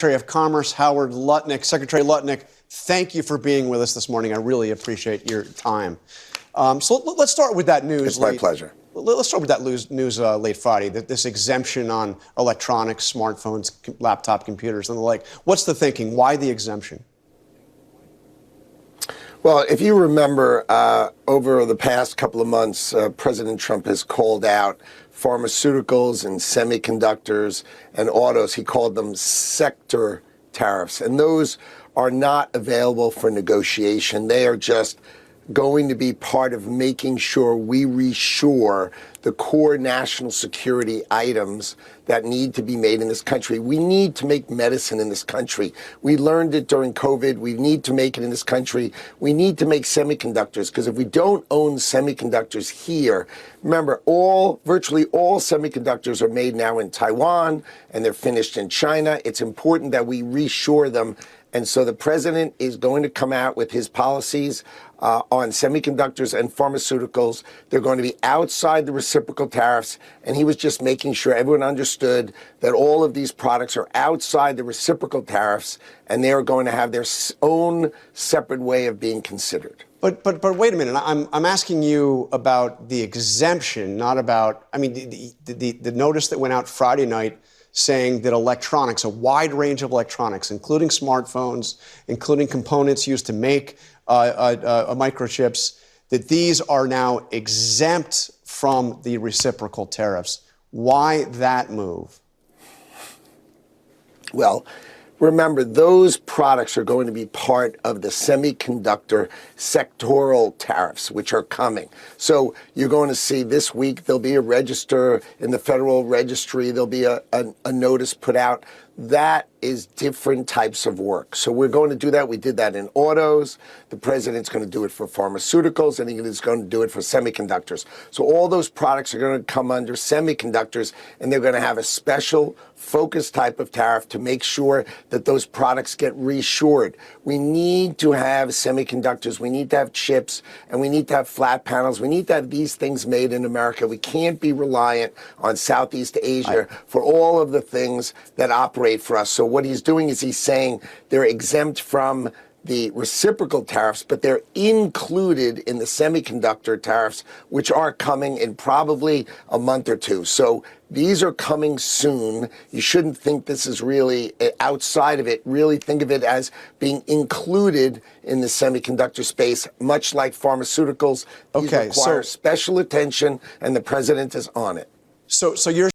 Secretary of Commerce Howard Lutnick. Secretary Lutnick, thank you for being with us this morning. I really appreciate your time. So let's start with that news. It's my pleasure. Let's start with that news late Friday, that this exemption on electronics, smartphones, laptop computers, and the like. What's the thinking? Why the exemption? Well, if you remember, over the past couple of months, President Trump has called out pharmaceuticals and semiconductors and autos. He called them sector tariffs, and those are not available for negotiation. They are just going to be part of making sure we reshore the core national security items that need to be made in this country. We need to make medicine in this country. We learned it during COVID. We need to make it in this country. We need to make semiconductors, because if we don't own semiconductors here, remember, virtually all semiconductors are made now in Taiwan and they're finished in China. It's important that we reshore them. And so the president is going to come out with his policies on semiconductors and pharmaceuticals. They're going to be outside the reciprocal tariffs. And he was just making sure everyone understood that all of these products are outside the reciprocal tariffs, and they are going to have their own separate way of being considered. But wait a minute. I'm asking you about the exemption, not about, I mean, the notice that went out Friday night saying that electronics, a wide range of electronics, including smartphones, including components used to make microchips, that these are now exempt from the reciprocal tariffs. Why that move? Well, remember, those products are going to be part of the semiconductor sectoral tariffs, which are coming. So you're going to see this week there'll be a register in the Federal Registry. There'll be a notice put out. That is different types of work. So we're going to do that. We did that in autos. The president's going to do it for pharmaceuticals, and he's going to do it for semiconductors. So all those products are going to come under semiconductors, and they're going to have a special focused type of tariff to make sure that those products get reshored. We need to have semiconductors. We need to have chips, and we need to have flat panels. We need to have these things made in America. We can't be reliant on Southeast Asia for all of the things that operate for us. So what he's doing is he's saying they're exempt from the reciprocal tariffs, but they're included in the semiconductor tariffs, which are coming in probably a month or two. So these are coming soon. You shouldn't think this is really outside of it. Really think of it as being included in the semiconductor space, much like pharmaceuticals. These require special attention, and the president is on it. So you're